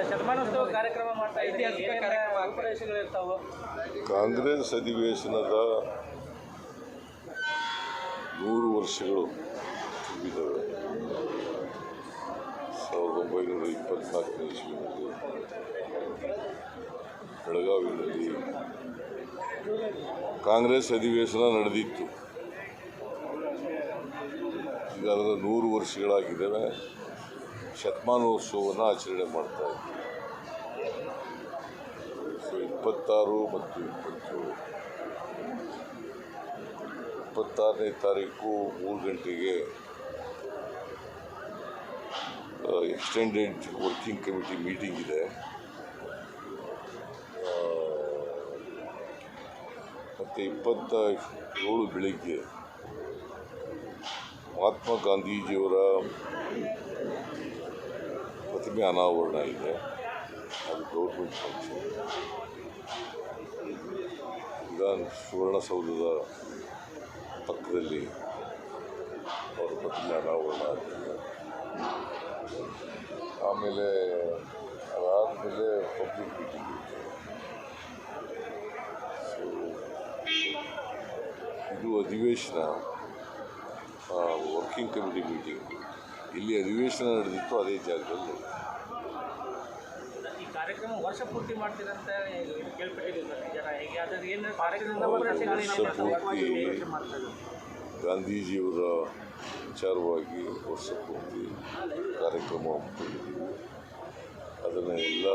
ಶತಮಾನೋತ್ಸವ ಕಾರ್ಯಕ್ರಮ ಮಾಡ್ತಾ ಐತಿಹಾಸಿಕ ಕಾರ್ಯಕ್ರಮ ಇರ್ತಾವೆ. ಕಾಂಗ್ರೆಸ್ ಅಧಿವೇಶನದ 100 ವರ್ಷಗಳು ತುಂಬಿದ್ದಾವೆ. 1924ನೇ ಇಸ್ವಿನಲ್ಲಿ ಬೆಳಗಾವಿಯಲ್ಲಿ ಕಾಂಗ್ರೆಸ್ ಅಧಿವೇಶನ ನಡೆದಿತ್ತು. ಈಗ ಅದರ 100 ವರ್ಷಗಳಾಗಿದ್ದಾವೆ. ಶತಮಾನೋತ್ಸವವನ್ನು ಆಚರಣೆ ಮಾಡ್ತಾ ಇದ್ದೀವಿ. 26 ಮತ್ತು 26ನೇ ತಾರೀಕು 3 ಗಂಟೆಗೆ ಎಕ್ಸ್ಟೆಂಡೆಡ್ ವರ್ಕಿಂಗ್ ಕಮಿಟಿ ಮೀಟಿಂಗ್ ಇದೆ. ಮತ್ತು 27 ಬೆಳಿಗ್ಗೆ ಮಹಾತ್ಮ ಗಾಂಧೀಜಿಯವರ ಪ್ರತಿಮೆ ಅನಾವರಣ ಇದೆ. ಅದು ಗೌರ್ಮೆಂಟ್ ಫಂಕ್ಷನ್. ಸುವರ್ಣಸೌಧದ ಪಕ್ಕದಲ್ಲಿ ಅವರ ಪ್ರತಿಮೆ ಅನಾವರಣ ಆಗ್ತದೆ. ಆಮೇಲೆ ಅದಾದಮೇಲೆ ಪಬ್ಲಿಕ್ ಮೀಟಿಂಗ್ ಇರ್ತದೆ. ಸೊ ಇದು ಅಧಿವೇಶನ, ವರ್ಕಿಂಗ್ ಕಮಿಟಿ ಮೀಟಿಂಗ್. ಇಲ್ಲಿ ಅಧಿವೇಶನ ನಡೆದಿತ್ತು ಅದೇ ಜಾಗದಲ್ಲಿ. ಈ ಕಾರ್ಯಕ್ರಮ ವರ್ಷ ಪೂರ್ತಿ ಮಾಡ್ತೀರಂತ ಗಾಂಧೀಜಿಯವರ ವಿಚಾರವಾಗಿ ವರ್ಷ ಪೂರ್ತಿ ಕಾರ್ಯಕ್ರಮ ಹಮ್ಮಿಕೊಂಡಿದ್ದೀವಿ. ಅದನ್ನು ಎಲ್ಲ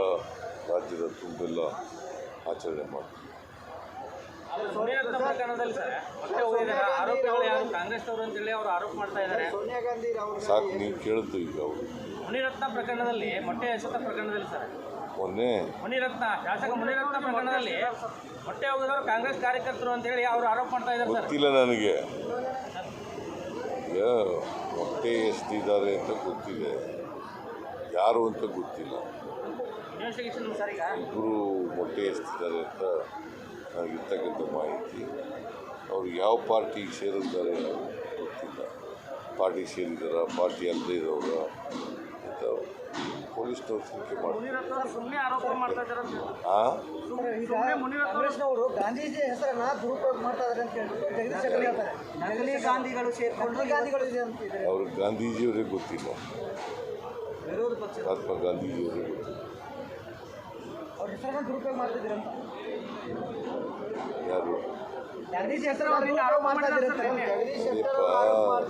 ರಾಜ್ಯದ ತುಂಬೆಲ್ಲ ಆಚರಣೆ ಮಾಡ್ತೀವಿ. ಮುನಿರತ್ನ ಪ್ರಕರಣದಲ್ಲಿ ಸರ್ ಮತ್ತೆ ಆರೋಪಿಗಳು ಯಾರು ಕಾಂಗ್ರೆಸ್ನವರು ಅಂತೇಳಿ ಅವರು ಆರೋಪ ಮಾಡ್ತಾ ಇದ್ದಾರೆ. ಸಾಕು, ನೀವು ಕೇಳಿದ್ದು ಈಗ ಅವರು ಮುನಿರತ್ನ ಪ್ರಕರಣದಲ್ಲಿ ಮೊಟ್ಟೆ ಎಸೆತ ಪ್ರಕರಣದಲ್ಲಿ ಸರ್ ಮೊನ್ನೆ ಶಾಸಕ ಮುನಿರತ್ನ ಪ್ರಕರಣದಲ್ಲಿ ಮೊಟ್ಟೆ ಹೋಗಿದವರು ಕಾಂಗ್ರೆಸ್ ಕಾರ್ಯಕರ್ತರು ಅಂತೇಳಿ ಅವರು ಆರೋಪ ಮಾಡ್ತಾ ಇದ್ದಾರೆ ಸರ್. ಗೊತ್ತಿಲ್ಲ ನನಗೆ. ಈಗ ಮೊಟ್ಟೆ ಎಸ್ತಿದ್ದಾರೆ ಅಂತ ಗೊತ್ತಿದೆ, ಯಾರು ಅಂತ ಗೊತ್ತಿಲ್ಲ. ಇಬ್ಬರು ಮೊಟ್ಟೆ ಎಸ್ತಿದ್ದಾರೆ ಅಂತ ನನಗಿರ್ತಕ್ಕಂಥ ಮಾಹಿತಿ. ಅವರು ಯಾವ ಪಾರ್ಟಿಗೆ ಸೇರಿದ್ದಾರೆ ಗೊತ್ತಿಲ್ಲ. ಪಾರ್ಟಿ ಸೇರಿದಾರ, ಪಾರ್ಟಿ ಅಲ್ಲದೆ ಇರೋರ ಅಂತ ಪೊಲೀಸ್ನವ್ರು ತನಿಖೆ ಕಾಂಗ್ರೆಸ್ನವರು ಗಾಂಧೀಜಿ ಹೆಸರನ್ನ ದುರುಪಯೋಗ ಮಾಡ್ತಾ ಇದ್ದಾರೆ ಅಂತ ಹೇಳ್ತಾರೆ. ನಕಲಿ ಗಾಂಧಿಗಳು ಸೇರ್ಕೊಂಡು ಗಾಂಧಿಗಳು ಇದೆ ಅಂತಿದ್ದಾರೆ. ಅವ್ರಿಗೆ ಗಾಂಧೀಜಿಯವರಿಗೆ ಗೊತ್ತಿಲ್ಲ, ವಿರೋಧ ಪಕ್ಷ ಮಹಾತ್ಮ ಗಾಂಧೀಜಿಯವರಿಗೆ ಗೊತ್ತಿಲ್ಲ. ಅವ್ರ ಹೆಸರನ್ನ ದುರುಪಯೋಗ ಮಾಡ್ತಿದ್ದೀರಂತ. ಯಾರು ಗಾಂಧೀಜಿ ಹೆಸರನ್ನ ಆರೋಪ ಮಾಡ್ತಾ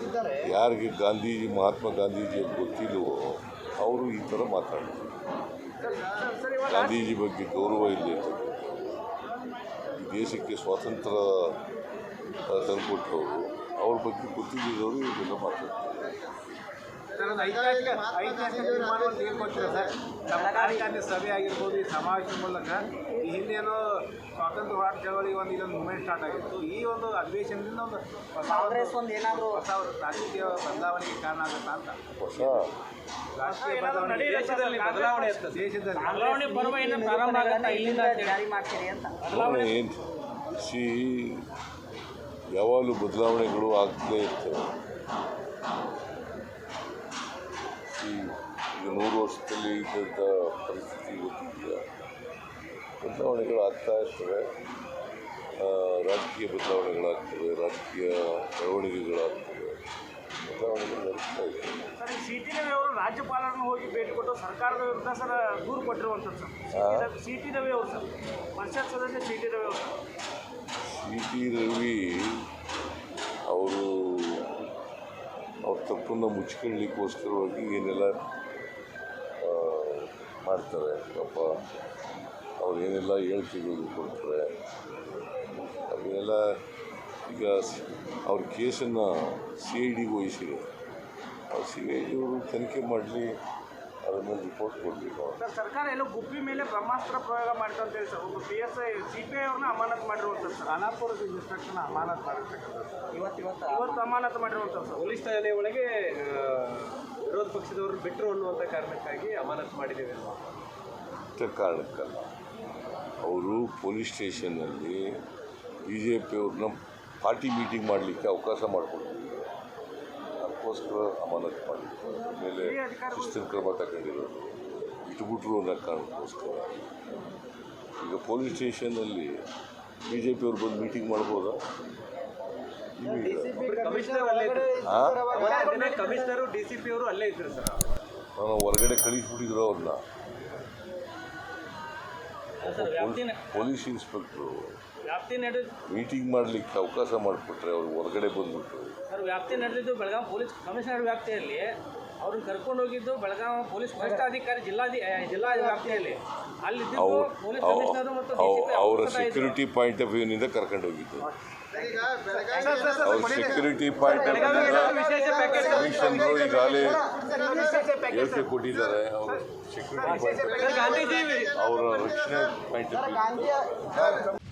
ಇದ್ದಾರೆ. ಯಾರಿಗೆ ಗಾಂಧೀಜಿ ಮಹಾತ್ಮ ಗಾಂಧೀಜಿ ಗೊತ್ತಿಲ್ಲವೋ ಅವರು ಈ ಥರ ಮಾತಾಡ್ತಾರೆ. ಗಾಂಧೀಜಿ ಬಗ್ಗೆ ಗೌರವ ಇಲ್ಲ. ಈ ದೇಶಕ್ಕೆ ಸ್ವಾತಂತ್ರ್ಯ ತಂದುಕೊಟ್ಟವರು, ಅವ್ರ ಬಗ್ಗೆ ಗೊತ್ತಿದ್ದವರು ಇವರೆಲ್ಲ ಮಾತಾಡ್ತಾರೆ. ಸಭೆ ಆಗಿರ್ಬೋದು, ಈ ಸಮಾವೇಶದ ಮೂಲಕ ಈ ಹಿಂದೇನೋ ಸ್ವಾತಂತ್ರ್ಯ ಹೋರಾಟ ಚಳವಳಿಗೆ ಒಂದು ಇದೊಂದು ಮೂವ್ಮೆಂಟ್ ಸ್ಟಾರ್ಟ್ ಆಗಿತ್ತು. ಈ ಒಂದು ಅಧಿವೇಶನದಿಂದ ಒಂದು ಕಾಂಗ್ರೆಸ್ ಒಂದು ಏನಾದರೂ ಹೊಸ ರಾಜಕೀಯ ಬದಲಾವಣೆಗೆ ಕಾರಣ ಆಗುತ್ತಾ ಅಂತ. ಹೊಸ ರಾಜಕೀಯ ಬದಲಾವಣೆ ಪ್ರಾರಂಭ ಆಗುತ್ತಾ ಇಲ್ಲಿಂದ ಜಾರಿ ಮಾಡ್ತೀರಿ ಅಂತ. ಏನು ಯಾವಾಗಲೂ ಬದಲಾವಣೆಗಳು ಆಗ್ತಲೇ ಇರ್ತವೆ. ಈಗ 100 ವರ್ಷದಲ್ಲಿ ಇದ್ದಂಥ ಪರಿಸ್ಥಿತಿ ಗೊತ್ತಿಲ್ಲ. ಬದಲಾವಣೆಗಳು ಆಗ್ತಾ ಇರ್ತವೆ. ರಾಜಕೀಯ ಬದಲಾವಣೆಗಳಾಗ್ತವೆ, ರಾಜಕೀಯ ಬೆಳವಣಿಗೆಗಳಾಗ್ತವೆ, ಬದಲಾವಣೆಗಳು ನಡೀತಾ ಇರ್ತವೆ. Sir, CT. ರವಿ ಅವರು ರಾಜ್ಯಪಾಲರನ್ನು ಹೋಗಿ ಭೇಟಿ ಕೊಟ್ಟು ಸರ್ಕಾರದ ವಿರುದ್ಧ ಸರ್ ದೂರು ಕೊಟ್ಟಿರುವಂಥದ್ದು ಸರ್. ಸಿ.ಟಿ. ರವಿ ಅವರು ಸರ್, ಪರಿಷತ್ ಸದಸ್ಯ ಸಿ.ಟಿ. ರವಿ ಅವರು. ಸಿ.ಟಿ. ರವಿ ಅವರು ಅವ್ರ ತಪ್ಪನ್ನು ಮುಚ್ಕೊಳ್ಳಿಕ್ಕೋಸ್ಕರವಾಗಿ ಏನೆಲ್ಲ ಮಾಡ್ತಾರೆ. ಪಾಪ ಅವ್ರು ಏನೆಲ್ಲ ಹೇಳಿಕೆಗಳು ಕೊಡ್ತಾರೆ. ಅದನ್ನೆಲ್ಲ ಈಗ ಅವ್ರ ಕೇಸನ್ನು CID ವಹಿಸಿದೆ. CID ಅವರು ತನಿಖೆ ಮಾಡಲಿ, ಅದ್ರ ಮೇಲೆ ರಿಪೋರ್ಟ್ ಕೊಡಬೇಕು. ಸರ್, ಸರ್ಕಾರ ಎಲ್ಲೋ ಗುಬ್ಬಿ ಮೇಲೆ ಬ್ರಹ್ಮಾಸ್ತ್ರ ಪ್ರಯೋಗ ಮಾಡ್ತಾ ಅಂತ ಹೇಳಿ ಸರ್, ಒಬ್ಬ PSI CPI ಅವ್ರನ್ನ ಅಮಾನತ್ ಮಾಡಿರುವಂಥದ್ದು ಸರ್. ಖಾನಾಪುರ ಇನ್ಸ್ಪೆಕ್ಟರ್ನ ಅಮಾನತ್ ಮಾಡಿರ್ತಕ್ಕಂಥದ್ದು ಇವತ್ತು ಅಮಾನತ್ ಮಾಡಿರುವಂಥದ್ದು ಸರ್. ಪೊಲೀಸ್ ಠಾಣೆ ಒಳಗೆ ವಿರೋಧ ಪಕ್ಷದವರು ಬಿಟ್ಟರು ಅನ್ನುವಂಥ ಕಾರಣಕ್ಕಾಗಿ ಅಮಾನತ್ ಮಾಡಿದ್ದೇವೆ ಅಲ್ವಾ? ಕಾರಣಕ್ಕಲ್ಲ, ಅವರು ಪೊಲೀಸ್ ಸ್ಟೇಷನ್ನಲ್ಲಿ BJP ಅವ್ರನ್ನ ಪಾರ್ಟಿ ಮೀಟಿಂಗ್ ಮಾಡಲಿಕ್ಕೆ ಅವಕಾಶ ಮಾಡಿಕೊಡ್ತಿದ್ರು. ಅದಕ್ಕೋಸ್ಕರ ಅಮಾನತು ಮಾಡಿದ್ರು. ಮೇಲೆ ಶಿಸ್ತಿನ ಕ್ರಮ ತಗೊಂಡಿರೋದು. ಬಿಟ್ಟುಬಿಟ್ರು ಅನ್ನೋ ಕಾರಣಕ್ಕೋಸ್ಕರ ಈಗ ಪೊಲೀಸ್ ಸ್ಟೇಷನ್ನಲ್ಲಿ ಬಿ ಜೆ ಪಿಯವ್ರು ಬಂದು ಮೀಟಿಂಗ್ ಮಾಡ್ಬೋದಾ? ಕಮಿಷನರು DCP ಅವರು ಅಲ್ಲೇ ಇದ್ರು ಸರ್. ನಾನು ಹೊರಗಡೆ ಕಳಿಸ್ಬಿಟ್ಟಿದ್ರು ಅವ್ರನ್ನ. ಪೊಲೀಸ್ ಇನ್ಸ್ಪೆಕ್ಟ್ರು ಮೀಟಿಂಗ್ ಮಾಡಲಿಕ್ಕೆ ಅವಕಾಶ ಮಾಡಿಕೊಟ್ರೆ ಅವ್ರು ಹೊರಗಡೆ ಬಂದ್ಬಿಟ್ರು. ಸರ್, ವ್ಯಾಪ್ತಿ ನಡೆದಿದ್ದು ಬೆಳಗಾವಿ ಪೊಲೀಸ್ ಕಮಿಷನರ್ ವ್ಯಾಪ್ತಿಯಲ್ಲಿ ಅವ್ರನ್ನ ಕರ್ಕೊಂಡು ಹೋಗಿದ್ದು ಬೆಳಗಾವಿ ಪೊಲೀಸ್ ವರಿಷ್ಠಾಧಿಕಾರಿ ಜಿಲ್ಲಾ ವ್ಯಾಪ್ತಿಯಲ್ಲಿ ಅಲ್ಲಿದ್ದು ಪೊಲೀಸ್ ಕಮಿಷನರ್ ಮತ್ತು ಅವರ ಸೆಕ್ಯೂರಿಟಿ ಪಾಯಿಂಟ್ ಆಫ್ ವ್ಯೂನಿಂದ ಕರ್ಕೊಂಡು ಹೋಗಿದ್ದು. ಅವ್ರ ಸೆಕ್ಯೂರಿಟಿ ಪಾಯಿಂಟ್ ಆಫ್ ವ್ಯೂನಿಂದ ಕಮಿಷನರು ಈಗಾಗಲೇ ಹೇಳಿಕೆ ಕೊಟ್ಟಿದ್ದಾರೆ. ಅವರ ಸೆಕ್ಯೂರಿಟಿ ಪಾಯಿಂಟ್ ಅವರ ರಕ್ಷಣೆ ಪಾಯಿಂಟ್ ಆಫ್ ವ್ಯೂ